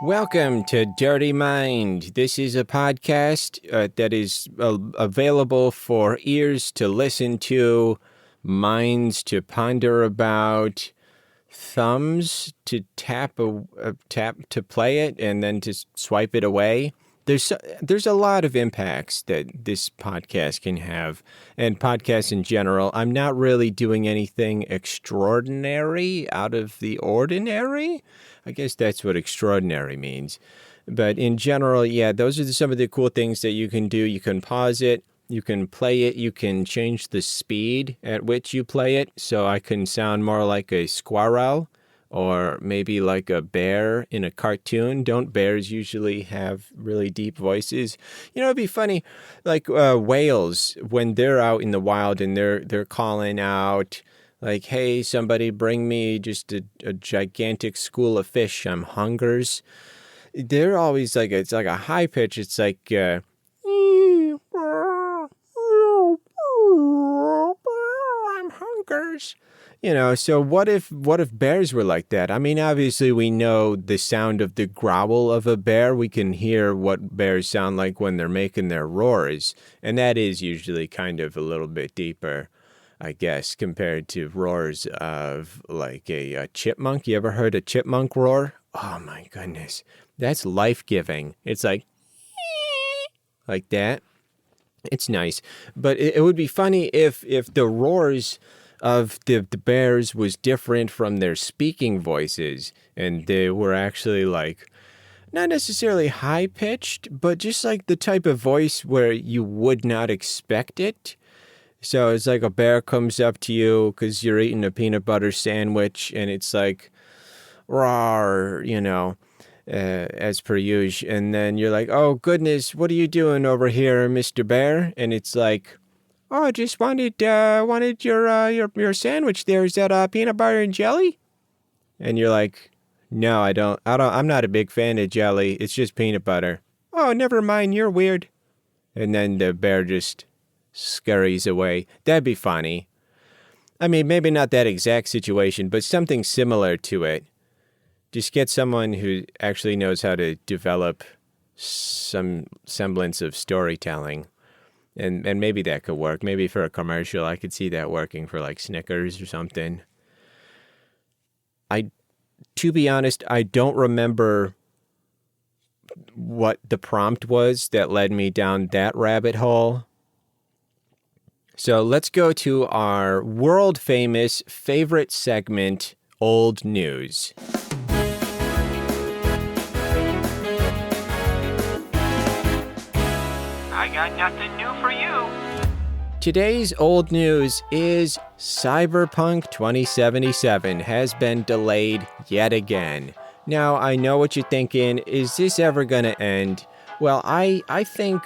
Welcome to Dirty Mind. This is a podcast that is available for ears to listen to, minds to ponder about, thumbs to tap to play it, and then to swipe it away. There's a lot of impacts that this podcast can have, and podcasts in general. I'm not really doing anything extraordinary out of the ordinary. I guess that's what extraordinary means. But in general, yeah, those are some of the cool things that you can do. You can pause it, you can play it, you can change the speed at which you play it, so I can sound more like a squirrel or maybe like a bear in a cartoon. Don't bears usually have really deep voices? You know, it'd be funny, like whales, when they're out in the wild and they're calling out, like, hey, somebody bring me just a gigantic school of fish. I'm hungers. They're always like, it's like a high pitch. It's like, I'm hungers. You know, so what if bears were like that? I mean, obviously we know the sound of the growl of a bear. We can hear what bears sound like when they're making their roars. And that is usually kind of a little bit deeper, I guess, compared to roars of like a chipmunk. You ever heard a chipmunk roar? Oh my goodness. That's life-giving. It's like that. It's nice. But it would be funny if the roars of the bears was different from their speaking voices, and they were actually like not necessarily high-pitched, but just like the type of voice where you would not expect it. So it's like a bear comes up to you because you're eating a peanut butter sandwich, and it's like, roar, you know, as per usual. And then you're like, oh, goodness, what are you doing over here, Mr. Bear? And it's like, oh, I just wanted your sandwich there. Is that peanut butter and jelly? And you're like, no, I'm not a big fan of jelly. It's just peanut butter. Oh, never mind. You're weird. And then the bear just scurries away. That'd be funny. I mean, maybe not that exact situation, but something similar to it. Just get someone who actually knows how to develop some semblance of storytelling. And maybe that could work. Maybe for a commercial, I could see that working for like Snickers or something. To be honest, I don't remember what the prompt was that led me down that rabbit hole. So let's go to our world famous favorite segment, Old News. I got nothing new for you. Today's old news is Cyberpunk 2077 has been delayed yet again. Now, I know what you're thinking. Is this ever going to end? Well, I think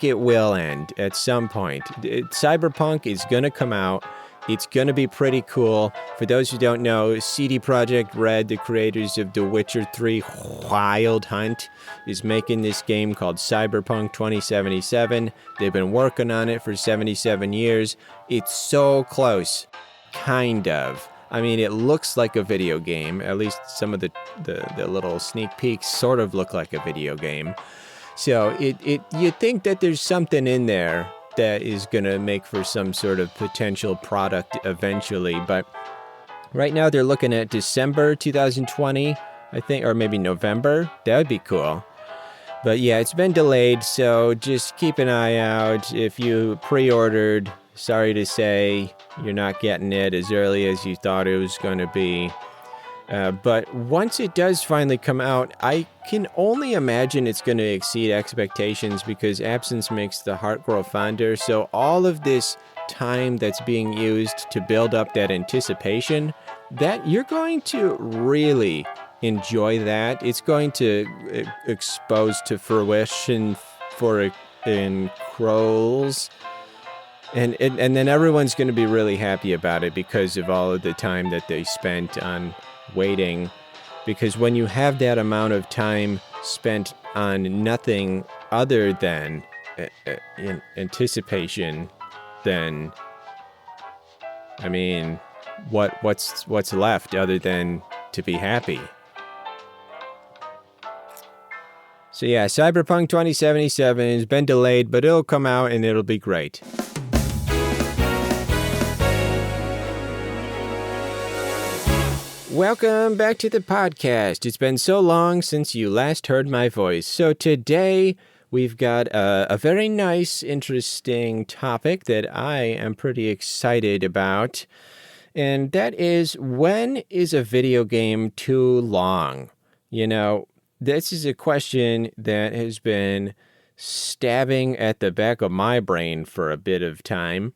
it will end at some point. Cyberpunk is going to come out. It's going to be pretty cool. For those who don't know, CD Projekt Red, the creators of The Witcher 3 Wild Hunt, is making this game called Cyberpunk 2077. They've been working on it for 77 years. It's so close. Kind of. I mean, it looks like a video game. At least some of the little sneak peeks sort of look like a video game. So you think that there's something in there that is going to make for some sort of potential product eventually. But right now they're looking at December 2020, I think, or maybe November. That would be cool. But yeah, it's been delayed, so just keep an eye out. If you pre-ordered, sorry to say, you're not getting it as early as you thought it was going to be. But once it does finally come out, I can only imagine it's going to exceed expectations because absence makes the heart grow fonder. So all of this time that's being used to build up that anticipation, that you're going to really enjoy that. It's going to expose to fruition in Crowls. And then everyone's going to be really happy about it because of all of the time that they spent on waiting, because when you have that amount of time spent on nothing other than anticipation, then I mean, what's left other than to be happy? So yeah, Cyberpunk 2077 has been delayed, but it'll come out and it'll be great. Welcome back to the podcast. It's been so long since you last heard my voice. So today we've got a very nice, interesting topic that I am pretty excited about. And that is, when is a video game too long? You know, this is a question that has been stabbing at the back of my brain for a bit of time.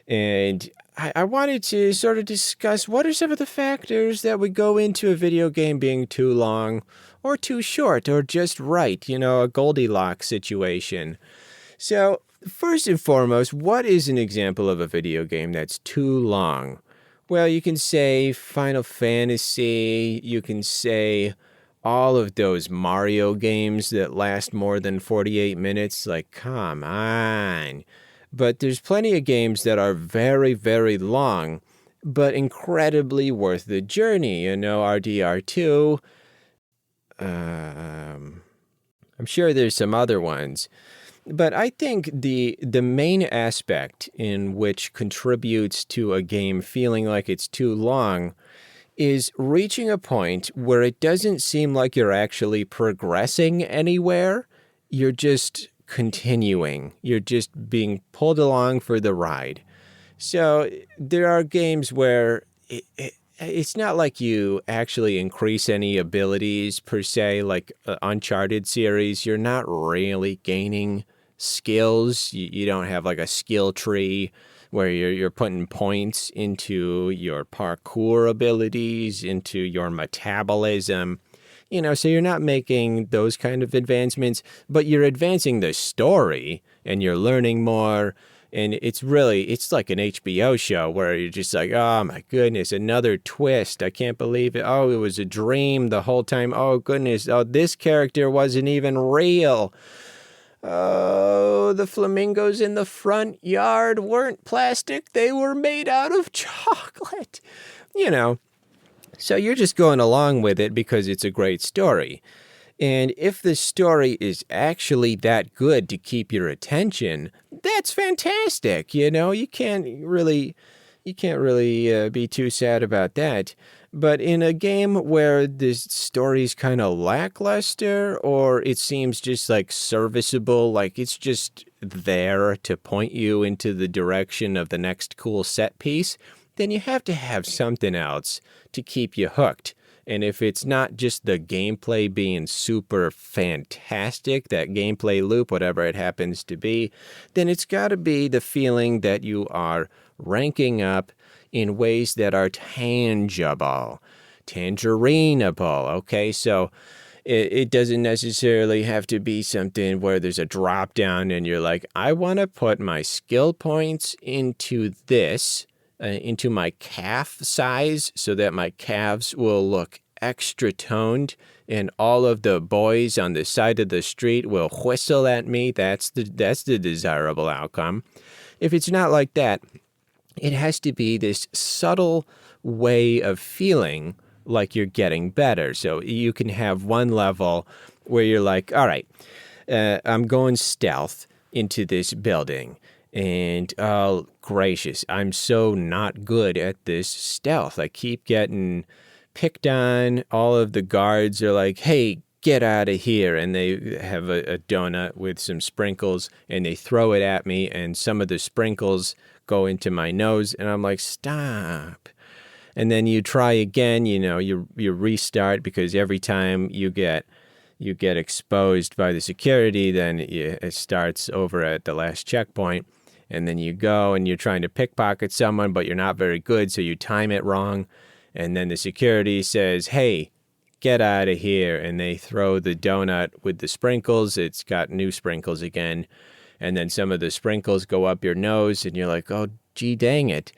And I wanted to sort of discuss what are some of the factors that would go into a video game being too long or too short or just right, you know, a Goldilocks situation. So first and foremost, what is an example of a video game that's too long? Well, you can say Final Fantasy, you can say all of those Mario games that last more than 48 minutes, like, come on. But there's plenty of games that are very, very long, but incredibly worth the journey. You know, RDR2. I'm sure there's some other ones. But I think the main aspect in which contributes to a game feeling like it's too long is reaching a point where it doesn't seem like you're actually progressing anywhere. You're just continuing. You're just being pulled along for the ride. So there are games where it's not like you actually increase any abilities per se, like Uncharted series. You're not really gaining skills. You don't have like a skill tree where you're putting points into your parkour abilities, into your metabolism. You know, so you're not making those kind of advancements, but you're advancing the story and you're learning more. And it's like an HBO show where you're just like, oh my goodness, another twist. I can't believe it. Oh, it was a dream the whole time. Oh goodness. Oh, this character wasn't even real. Oh, the flamingos in the front yard weren't plastic. They were made out of chocolate. You know. So you're just going along with it because it's a great story. And if the story is actually that good to keep your attention, that's fantastic. You know, you can't really be too sad about that. But in a game where the story's kind of lackluster, or it seems just like serviceable, like it's just there to point you into the direction of the next cool set piece, then you have to have something else to keep you hooked. And if it's not just the gameplay being super fantastic, that gameplay loop, whatever it happens to be, then it's got to be the feeling that you are ranking up in ways that are tangerineable. Okay, so it doesn't necessarily have to be something where there's a drop down and you're like, I want to put my skill points into this, into my calf size so that my calves will look extra toned and all of the boys on the side of the street will whistle at me. That's the desirable outcome. If it's not like that, it has to be this subtle way of feeling like you're getting better. So you can have one level where you're like, all right, I'm going stealth into this building. And, oh, gracious, I'm so not good at this stealth. I keep getting picked on. All of the guards are like, hey, get out of here. And they have a donut with some sprinkles, and they throw it at me, and some of the sprinkles go into my nose, and I'm like, stop. And then you try again, you know, you restart, because every time you get exposed by the security, then it starts over at the last checkpoint. And then you go and you're trying to pickpocket someone, but you're not very good, so you time it wrong. And then the security says, hey, get out of here. And they throw the donut with the sprinkles. It's got new sprinkles again. And then some of the sprinkles go up your nose, and you're like, oh, gee, dang it.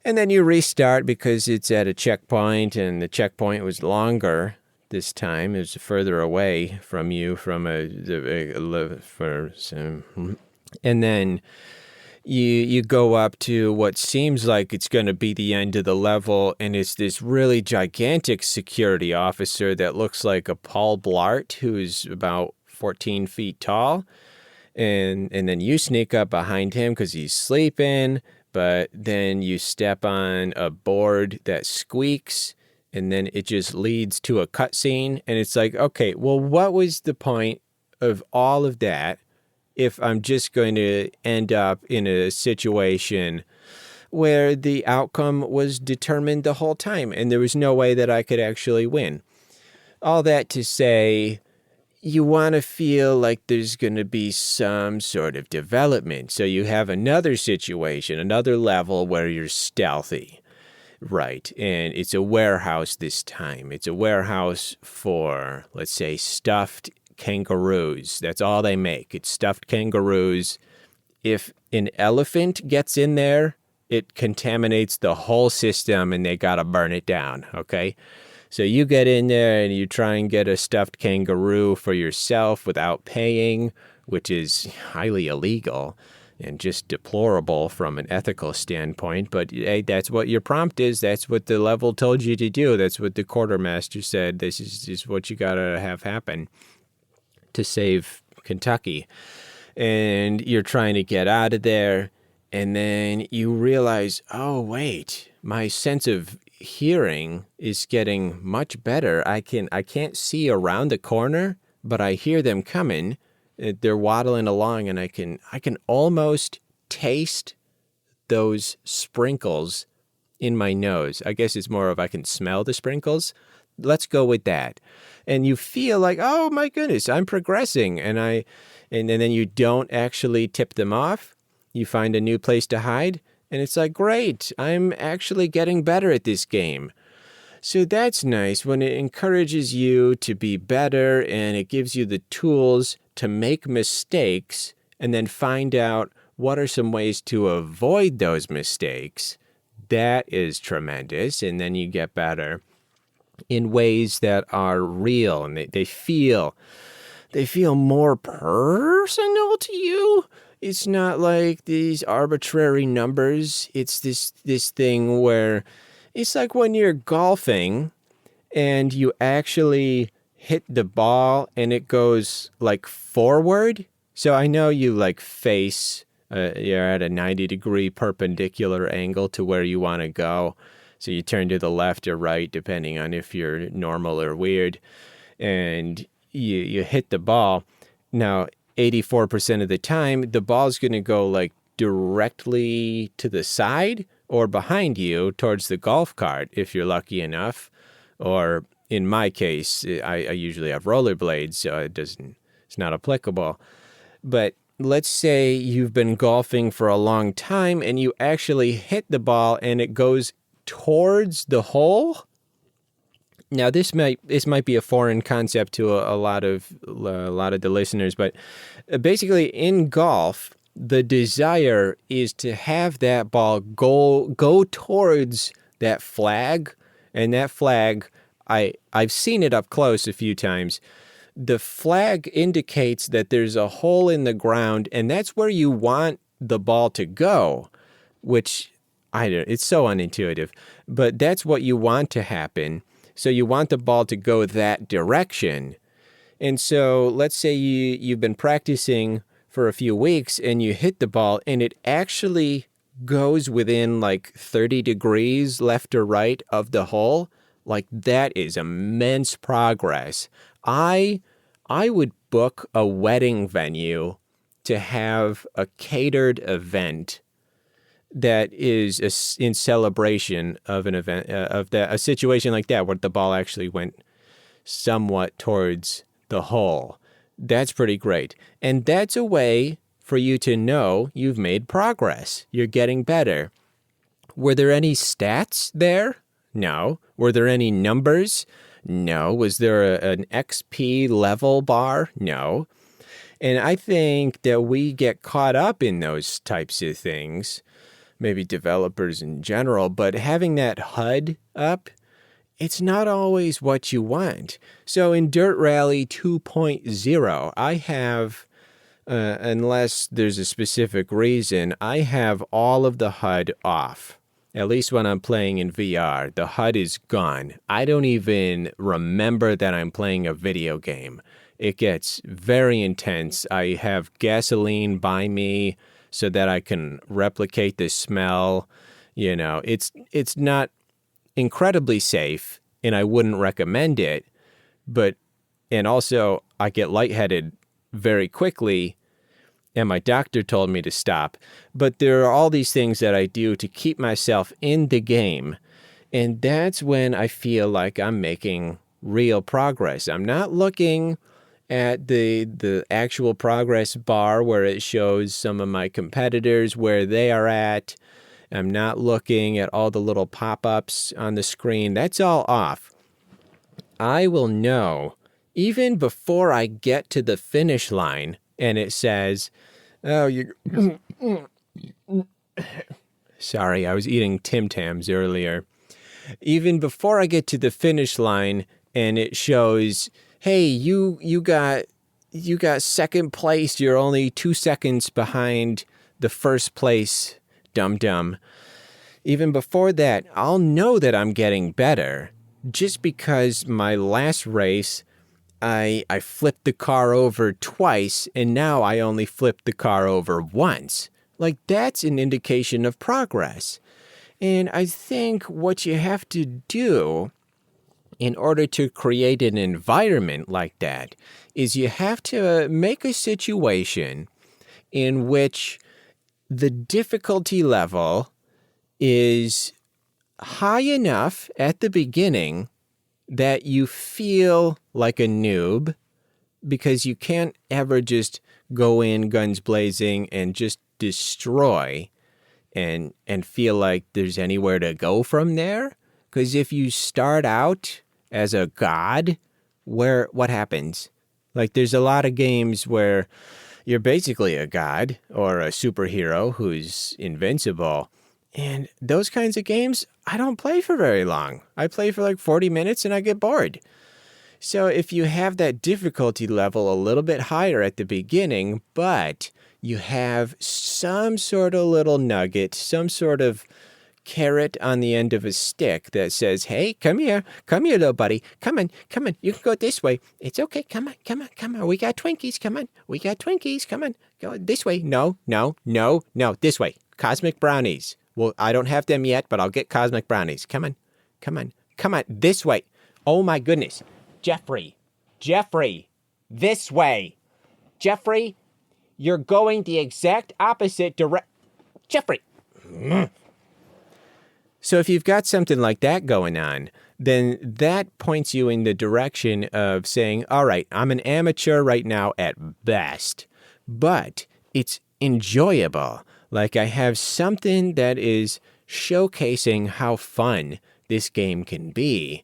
And then you restart because it's at a checkpoint, and the checkpoint was longer this time. It was further away from you and then you go up to what seems like it's going to be the end of the level, and it's this really gigantic security officer that looks like a Paul Blart, who's about 14 feet tall. And then you sneak up behind him because he's sleeping, but then you step on a board that squeaks, and then it just leads to a cutscene. And it's like, okay, well, what was the point of all of that if I'm just going to end up in a situation where the outcome was determined the whole time and there was no way that I could actually win? All that to say, you want to feel like there's going to be some sort of development. So you have another situation, another level where you're stealthy, right? And it's a warehouse this time. It's a warehouse for, let's say, stuffed kangaroos. That's all they make. It's stuffed kangaroos. If an elephant gets in there, it contaminates the whole system and they got to burn it down, okay? So you get in there and you try and get a stuffed kangaroo for yourself without paying, which is highly illegal and just deplorable from an ethical standpoint. But hey, that's what your prompt is. That's what the level told you to do. That's what the quartermaster said. This is what you got to have happen to save Kentucky. And you're trying to get out of there. And then you realize, oh, wait, my sense of hearing is getting much better. I can't see around the corner, but I hear them coming. They're waddling along, and I can almost taste those sprinkles in my nose. I guess it's more of I can smell the sprinkles. Let's go with that. And you feel like, oh my goodness, I'm progressing, and then you don't actually tip them off. You find a new place to hide. And it's like, great, I'm actually getting better at this game. So that's nice when it encourages you to be better and it gives you the tools to make mistakes and then find out what are some ways to avoid those mistakes. That is tremendous. And then you get better in ways that are real and they feel more personal to you. It's not like these arbitrary numbers. It's this thing where it's like when you're golfing and you actually hit the ball and it goes like forward. So I know you like face, you're at a 90-degree perpendicular angle to where you want to go. So you turn to the left or right, depending on if you're normal or weird. And you hit the ball. Now, 84% of the time, the ball's going to go like directly to the side or behind you towards the golf cart if you're lucky enough. Or in my case, I usually have rollerblades, so it's not applicable. But let's say you've been golfing for a long time and you actually hit the ball and it goes towards the hole. Now, this might be a foreign concept to a lot of the listeners, but basically in golf, the desire is to have that ball go towards that flag, and that flag, I've seen it up close a few times. The flag indicates that there's a hole in the ground, and that's where you want the ball to go, which it's so unintuitive, but that's what you want to happen. So you want the ball to go that direction. And so let's say you've been practicing for a few weeks and you hit the ball and it actually goes within like 30 degrees left or right of the hole. Like that is immense progress. I would book a wedding venue to have a catered event that is in celebration of an event, a situation like that where the ball actually went somewhat towards the hole. That's pretty great. And that's a way for you to know you've made progress. You're getting better. Were there any stats there? No. Were there any numbers? No. Was there an XP level bar? No. And I think that we get caught up in those types of things, maybe developers in general, but having that HUD up, it's not always what you want. So in Dirt Rally 2.0, I have, unless there's a specific reason, I have all of the HUD off. At least when I'm playing in VR, the HUD is gone. I don't even remember that I'm playing a video game. it gets very intense. I have gasoline by me so that I can replicate the smell. You know, it's not incredibly safe, and I wouldn't recommend it. And also, I get lightheaded very quickly, and my doctor told me to stop. But there are all these things that I do to keep myself in the game, and that's when I feel like I'm making real progress. I'm not looking at the actual progress bar where it shows some of my competitors where they are at. I'm not looking at all the little pop-ups on the screen. That's all off. I will know even before I get to the finish line and it says, oh, you... Sorry, I was eating Tim Tams earlier. Even before I get to the finish line and it shows, hey, you got second place. You're only 2 seconds behind the first place, dum-dum. Even before that, I'll know that I'm getting better just because my last race, I flipped the car over twice, and now I only flipped the car over once. Like, that's an indication of progress. And I think what you have to do in order to create an environment like that is you have to make a situation in which the difficulty level is high enough at the beginning that you feel like a noob, because you can't ever just go in guns blazing and just destroy and feel like there's anywhere to go from there. Because if you start out as a god, what happens? Like, there's a lot of games where you're basically a god or a superhero who's invincible. And those kinds of games, I don't play for very long. I play for like 40 minutes and I get bored. So if you have that difficulty level a little bit higher at the beginning, but you have some sort of little nugget, some sort of carrot on the end of a stick that says, hey, come here, little buddy. Come on. You can go this way. It's okay. Come on. We got Twinkies. Come on. Go this way. No. This way. Cosmic brownies. Well, I don't have them yet, but I'll get cosmic brownies. Come on. This way. Oh my goodness. Jeffrey, this way. Jeffrey, you're going the exact opposite direction. Jeffrey. So if you've got something like that going on, then that points you in the direction of saying, all right, I'm an amateur right now at best, but it's enjoyable. Like, I have something that is showcasing how fun this game can be.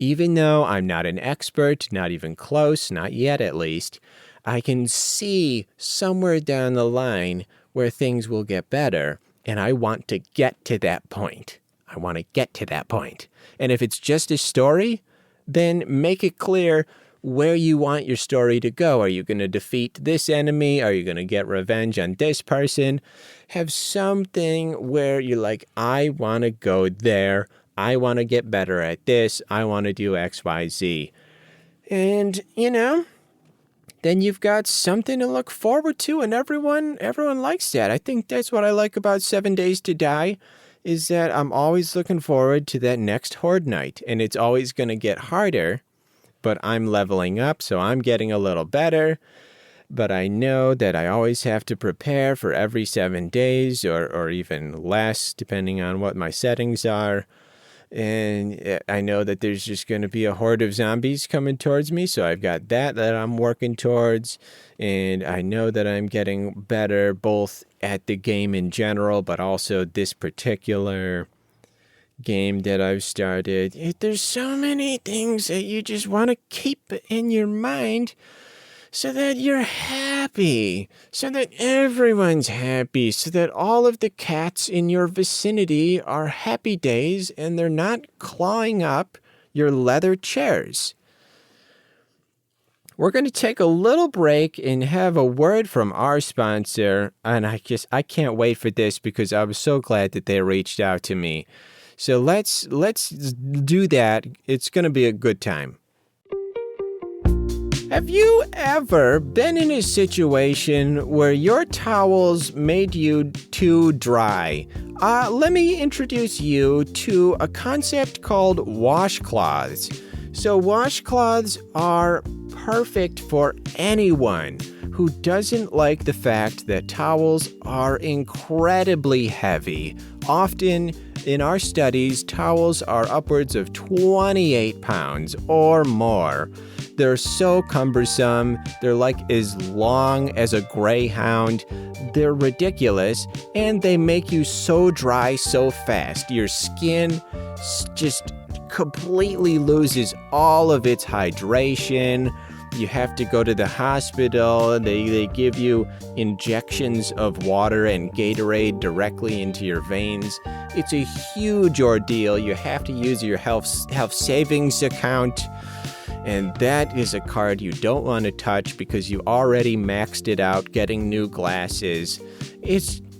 Even though I'm not an expert, not even close, not yet at least, I can see somewhere down the line where things will get better, and I want to get to that point. And if it's just a story, then make it clear where you want your story to go. Are you going to defeat this enemy? Are you going to get revenge on this person? Have something where you're like, I want to go there. I want to get better at this. I want to do X, Y, Z. And, then you've got something to look forward to, and everyone likes that. I think that's what I like about 7 Days to Die, is that I'm always looking forward to that next Horde night, and it's always going to get harder, but I'm leveling up, so I'm getting a little better. But I know that I always have to prepare for every 7 days or even less, depending on what my settings are. And I know that there's just going to be a horde of zombies coming towards me, so I've got that I'm working towards. And I know that I'm getting better both at the game in general, but also this particular game that I've started. There's so many things that you just want to keep in your mind so that you're happy, so that everyone's happy, so that all of the cats in your vicinity are happy days and they're not clawing up your leather chairs. We're going to take a little break and have a word from our sponsor, and I can't wait for this because I was so glad that they reached out to me. So let's do that. It's going to be a good time. Have you ever been in a situation where your towels made you too dry? Let me introduce you to a concept called washcloths. So washcloths are perfect for anyone who doesn't like the fact that towels are incredibly heavy. Often, in our studies, towels are upwards of 28 pounds or more. They're so cumbersome. They're like as long as a greyhound. They're ridiculous, and they make you so dry so fast. Your skin just completely loses all of its hydration. You have to go to the hospital. They give you injections of water and Gatorade directly into your veins. It's a huge ordeal. You have to use your health savings account. And that is a card you don't want to touch because you already maxed it out getting new glasses.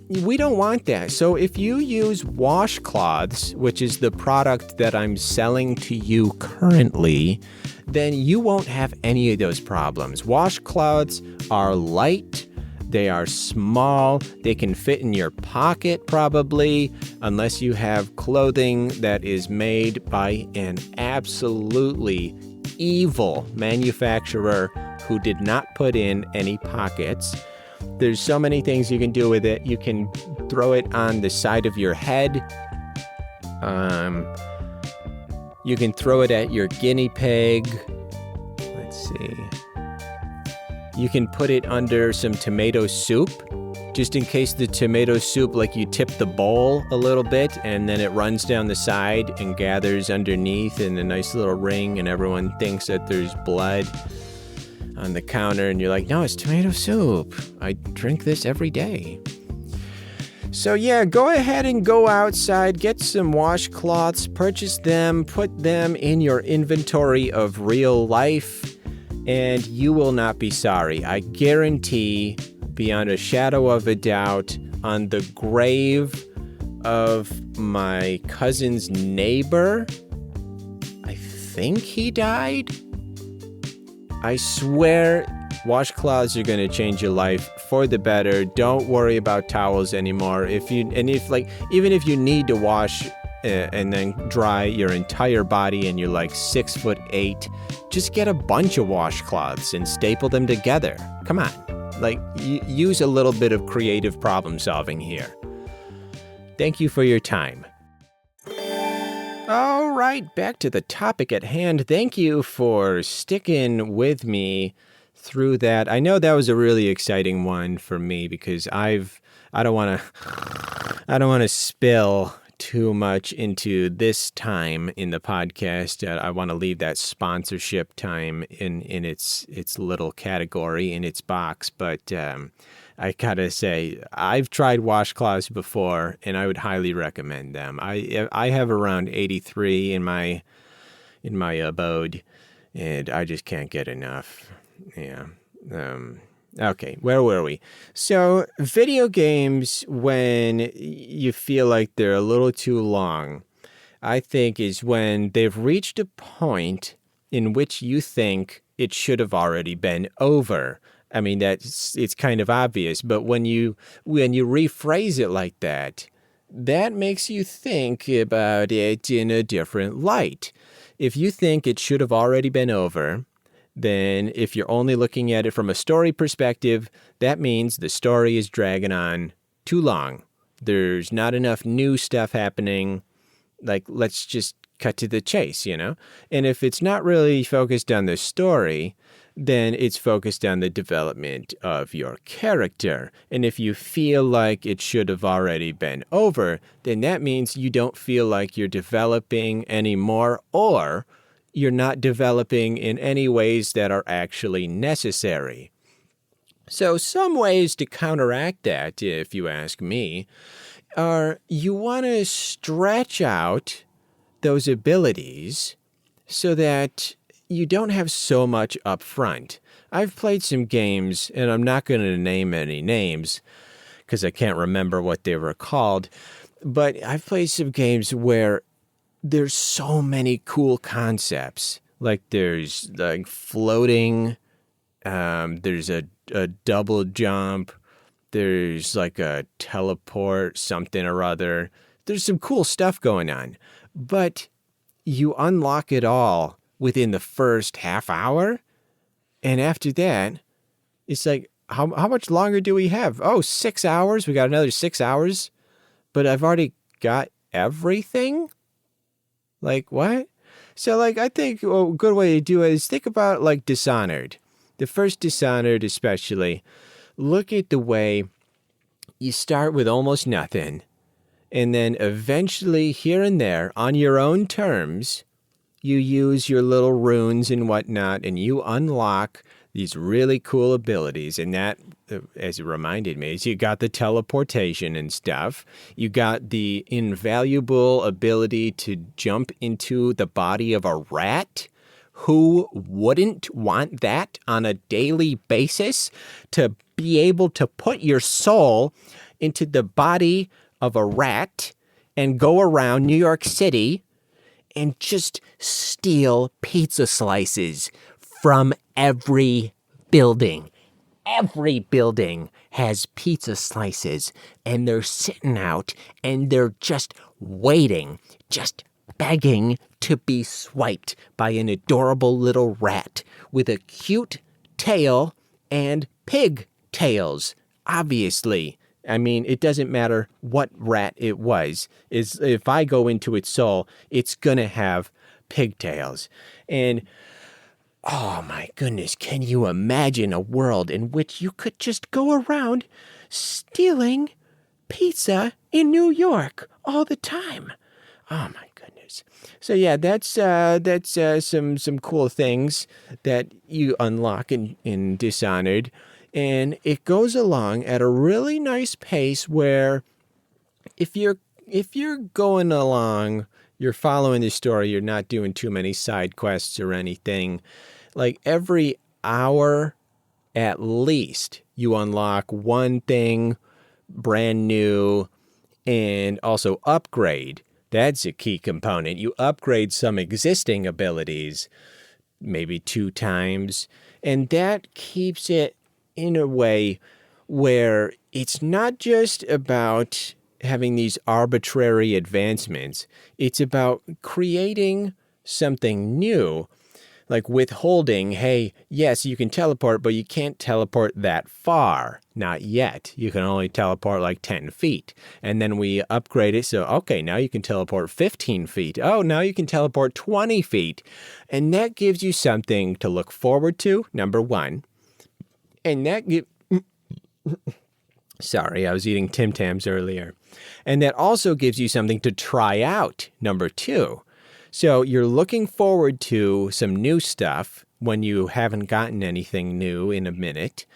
We don't want that. So if you use washcloths, which is the product that I'm selling to you currently, then you won't have any of those problems. Washcloths are light. They are small. They can fit in your pocket probably, unless you have clothing that is made by an absolutely evil manufacturer who did not put in any pockets. There's so many things you can do with it. You can throw it on the side of your head. You can throw it at your guinea pig. Let's see. You can put it under some tomato soup, just in case the tomato soup, like you tip the bowl a little bit, and then it runs down the side and gathers underneath in a nice little ring, and everyone thinks that there's blood on the counter, and you're like, no, it's tomato soup. I drink this every day. So yeah, go ahead and go outside, get some washcloths, purchase them, put them in your inventory of real life, and you will not be sorry. I guarantee, beyond a shadow of a doubt, on the grave of my cousin's neighbor, I think he died. I swear washcloths are going to change your life for the better. Don't worry about towels anymore. Even if you need to wash and then dry your entire body and you're like 6'8", just get a bunch of washcloths and staple them together. Come on. Use a little bit of creative problem solving here. Thank you for your time. All right, back to the topic at hand. Thank you for sticking with me through that. I know that was a really exciting one for me because I don't want to spill too much into this time in the podcast. I want to leave that sponsorship time in its little category, in its box. But I gotta say, I've tried washcloths before, and I would highly recommend them. I have around 83 in my abode, and I just can't get enough. Yeah. Okay, where were we? So, video games, when you feel like they're a little too long, I think is when they've reached a point in which you think it should have already been over. I mean, it's kind of obvious, but when you rephrase it like that, that makes you think about it in a different light. If you think it should have already been over, then if you're only looking at it from a story perspective, that means the story is dragging on too long. There's not enough new stuff happening. Let's just cut to the chase, you know? And if it's not really focused on the story, then it's focused on the development of your character. And if you feel like it should have already been over, then that means you don't feel like you're developing anymore, or you're not developing in any ways that are actually necessary. So some ways to counteract that, if you ask me, are you want to stretch out those abilities so that you don't have so much up front. I've played some games, and I'm not going to name any names because I can't remember what they were called, but I've played some games where there's so many cool concepts. Like there's floating There's a double jump. There's like a teleport, something or other. There's some cool stuff going on. But you unlock it all within the first half hour. And after that, it's like, how much longer do we have? Oh, 6 hours. We got another 6 hours. But I've already got everything? Like, what? So, like, I think a good way to do it is think about, like, Dishonored. The first Dishonored especially. Look at the way you start with almost nothing. And then eventually, here and there, on your own terms, you use your little runes and whatnot, and you unlock these really cool abilities. And that, as it reminded me, is you got the teleportation and stuff. You got the invaluable ability to jump into the body of a rat. Who wouldn't want that on a daily basis? To be able to put your soul into the body of a rat and go around New York City and just steal pizza slices from every building. Every building has pizza slices, and they're sitting out, and they're just waiting, just begging to be swiped by an adorable little rat with a cute tail and pigtails, obviously. I mean, it doesn't matter what rat it was. If I go into its soul, it's going to have pigtails. And, oh my goodness, can you imagine a world in which you could just go around stealing pizza in New York all the time? Oh my goodness. So yeah, that's some cool things that you unlock in Dishonored. And it goes along at a really nice pace where if you're going along, you're following the story, you're not doing too many side quests or anything. Like every hour at least, you unlock one thing brand new and also upgrade. That's a key component. You upgrade some existing abilities maybe 2 times, and that keeps it in a way where it's not just about having these arbitrary advancements. It's about creating something new, like withholding, hey, yes, you can teleport, but you can't teleport that far. Not yet. You can only teleport like 10 feet. And then we upgrade it. So, okay, now you can teleport 15 feet. Oh, now you can teleport 20 feet. And that gives you something to look forward to, number one. And that sorry, I was eating Tim Tams earlier. And that also gives you something to try out, number 2. So you're looking forward to some new stuff when you haven't gotten anything new in a minute.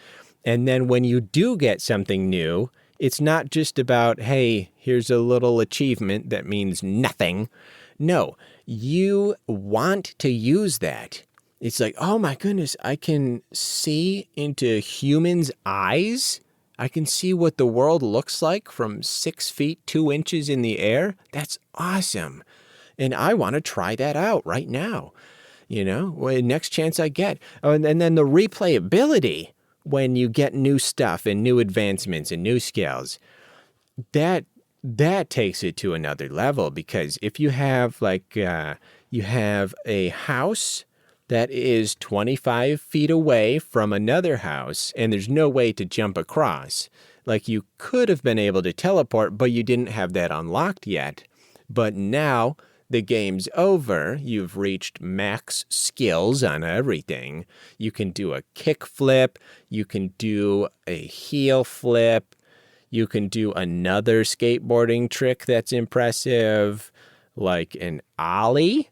And then when you do get something new, it's not just about, hey, here's a little achievement that means nothing. No, you want to use that. It's like, oh my goodness, I can see into humans' eyes. I can see what the world looks like from 6 feet, 2 inches in the air. That's awesome. And I want to try that out right now, next chance I get. Oh, and then the replayability when you get new stuff and new advancements and new skills, that takes it to another level. Because if you have you have a house that is 25 feet away from another house, and there's no way to jump across. Like you could have been able to teleport, but you didn't have that unlocked yet. But now the game's over. You've reached max skills on everything. You can do a kick flip. You can do a heel flip. You can do another skateboarding trick that's impressive, like an ollie.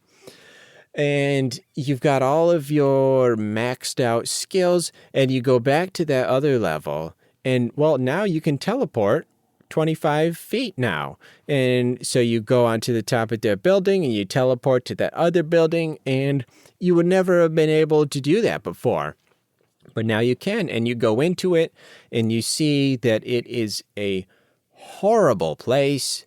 And you've got all of your maxed out skills, and you go back to that other level. And, well, now you can teleport 25 feet now. And so you go onto the top of that building, and you teleport to that other building, and you would never have been able to do that before. But now you can, and you go into it, and you see that it is a horrible place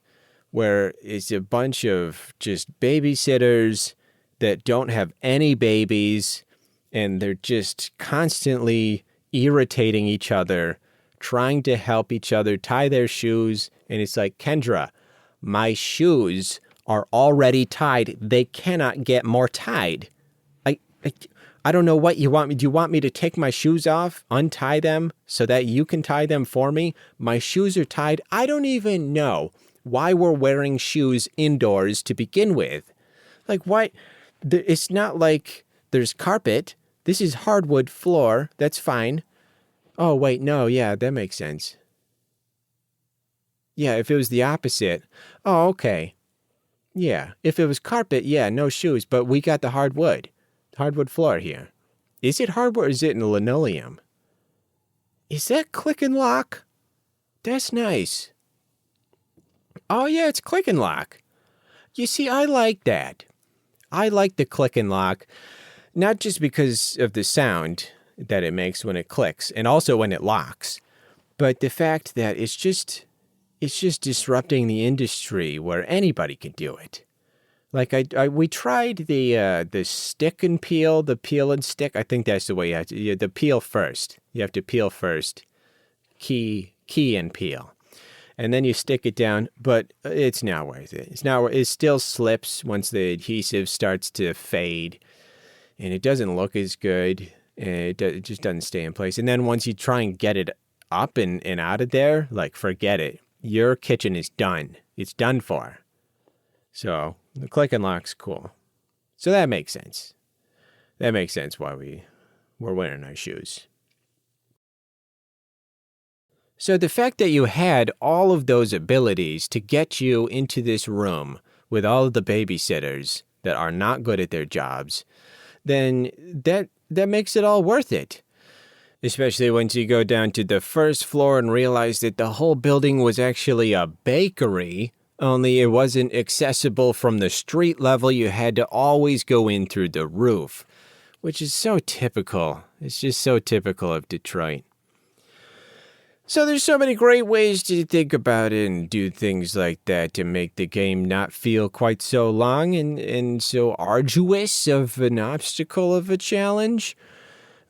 where it's a bunch of just babysitters that don't have any babies, and they're just constantly irritating each other, trying to help each other tie their shoes. And it's like, Kendra, my shoes are already tied. They cannot get more tied. I, I, I don't know what you want me. Do you want me to take my shoes off, untie them so that you can tie them for me? My shoes are tied. I don't even know why we're wearing shoes indoors to begin with. Like, why? It's not like there's carpet. This is hardwood floor. That's fine. Oh, wait, no, yeah, that makes sense. Yeah, if it was the opposite. Oh, okay. Yeah, if it was carpet, yeah, no shoes, but we got the hardwood floor here. Is it hardwood or is it in linoleum? Is that click and lock? That's nice. Oh, yeah, it's click and lock. You see, I like that. I like the click and lock, not just because of the sound that it makes when it clicks and also when it locks, but the fact that it's just disrupting the industry where anybody can do it. Like we tried the stick and peel, the peel and stick. I think that's the way you have to. The peel first. You have to peel first, key and peel, and then you stick it down. But it's not worth it. It still slips once the adhesive starts to fade, and it doesn't look as good. And it just doesn't stay in place. And then once you try and get it up and out of there, like forget it. Your kitchen is done. It's done for. So the click and lock's cool. So that makes sense. That makes sense why we're wearing our shoes. So the fact that you had all of those abilities to get you into this room with all of the babysitters that are not good at their jobs, then that makes it all worth it. Especially once you go down to the first floor and realize that the whole building was actually a bakery, only it wasn't accessible from the street level. You had to always go in through the roof, which is so typical. It's just so typical of Detroit. So there's so many great ways to think about it and do things like that to make the game not feel quite so long and so arduous of an obstacle of a challenge.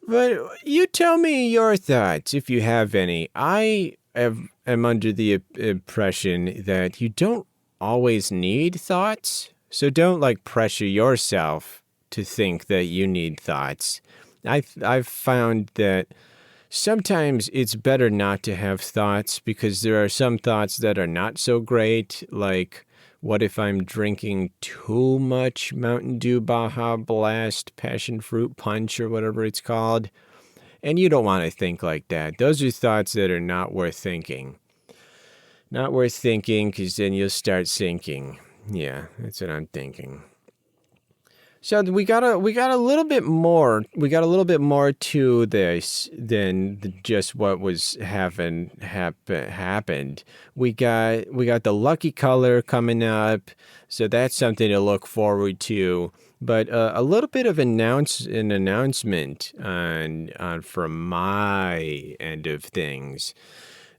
But you tell me your thoughts, if you have any. I am under the impression that you don't always need thoughts, so don't pressure yourself to think that you need thoughts. I've found that sometimes it's better not to have thoughts because there are some thoughts that are not so great, like what if I'm drinking too much Mountain Dew Baja Blast Passion Fruit Punch or whatever it's called? And you don't want to think like that. Those are thoughts that are not worth thinking. Not worth thinking because then you'll start sinking. Yeah, that's what I'm thinking. So we got a little bit more. We got a little bit more to this than just what was happened. We got the lucky color coming up, so that's something to look forward to. But a little bit of an announcement on from my end of things.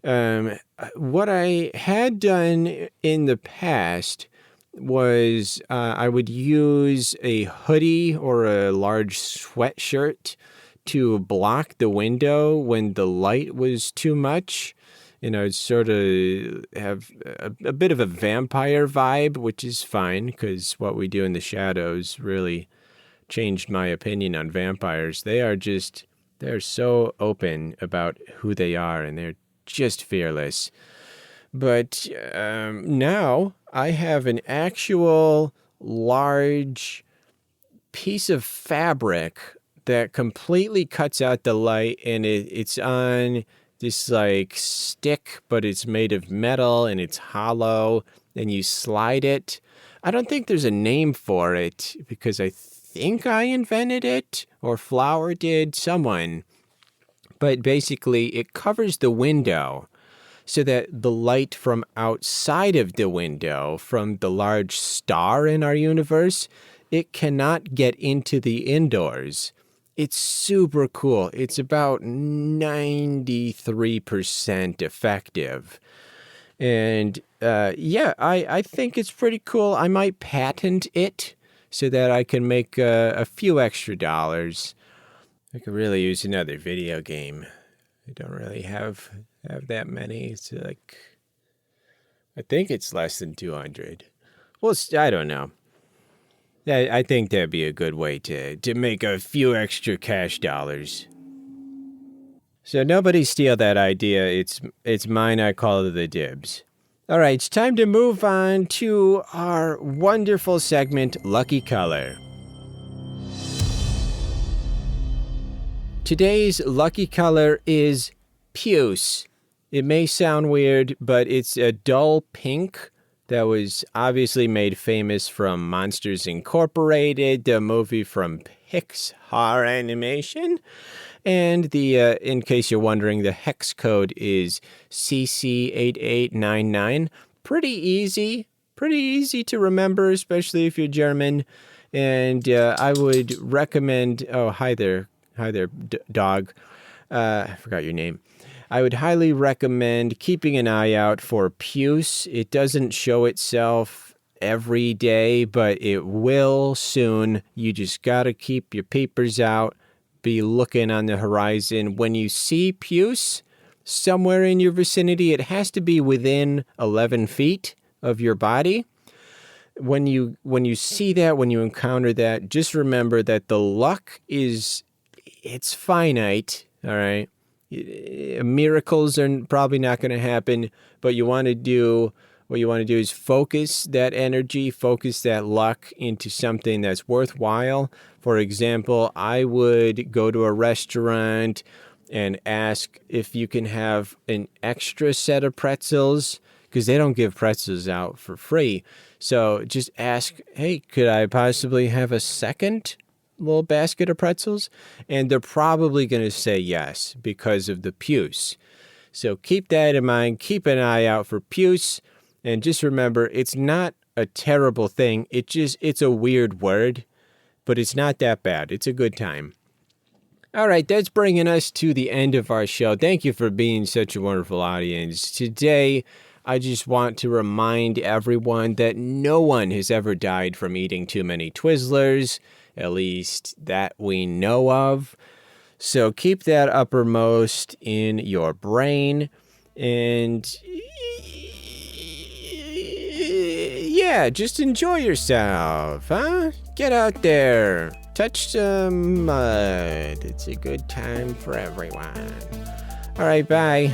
What I had done in the past was I would use a hoodie or a large sweatshirt to block the window when the light was too much. I'd sort of have a bit of a vampire vibe, which is fine because what we do in the shadows really changed my opinion on vampires. They're so open about who they are and they're just fearless. But now I have an actual large piece of fabric that completely cuts out the light, and it's on this stick, but it's made of metal and it's hollow, and you slide it. I don't think there's a name for it because I think I invented it, or Flower did, someone. But basically it covers the window so that the light from outside of the window, from the large star in our universe, it cannot get into the indoors. It's super cool. It's about 93% effective. And I think it's pretty cool. I might patent it so that I can make a few extra dollars. I could really use another video game. I don't really have that many. It's like, I think it's less than 200. Well, I don't know. I think that'd be a good way to make a few extra cash dollars. So nobody steal that idea. It's mine. I call it the dibs. All right, it's time to move on to our wonderful segment, Lucky Color. Today's lucky color is puce. It may sound weird, but it's a dull pink that was obviously made famous from Monsters Incorporated, the movie from Pixar Animation. And in case you're wondering, the hex code is CC8899. Pretty easy to remember, especially if you're German. And I would recommend, oh, hi there, dog. I forgot your name. I would highly recommend keeping an eye out for puce. It doesn't show itself every day, but it will soon. You just got to keep your peepers out. Be looking on the horizon. When you see puce somewhere in your vicinity, it has to be within 11 feet of your body. When you see that, when you encounter that, just remember that the luck it's finite, all right? Miracles are probably not going to happen, but what you want to do is focus that energy, focus that luck into something that's worthwhile. For example, I would go to a restaurant and ask if you can have an extra set of pretzels, because they don't give pretzels out for free. So just ask, hey, could I possibly have a second little basket of pretzels? And they're probably going to say yes because of the puce. So keep that in mind. Keep an eye out for puce. And just remember, it's not a terrible thing. It's a weird word, but it's not that bad. It's a good time. All right, that's bringing us to the end of our show. Thank you for being such a wonderful audience. Today, I just want to remind everyone that no one has ever died from eating too many Twizzlers, at least that we know of. So keep that uppermost in your brain. And yeah, just enjoy yourself, huh? Get out there. Touch some mud. It's a good time for everyone. All right, bye.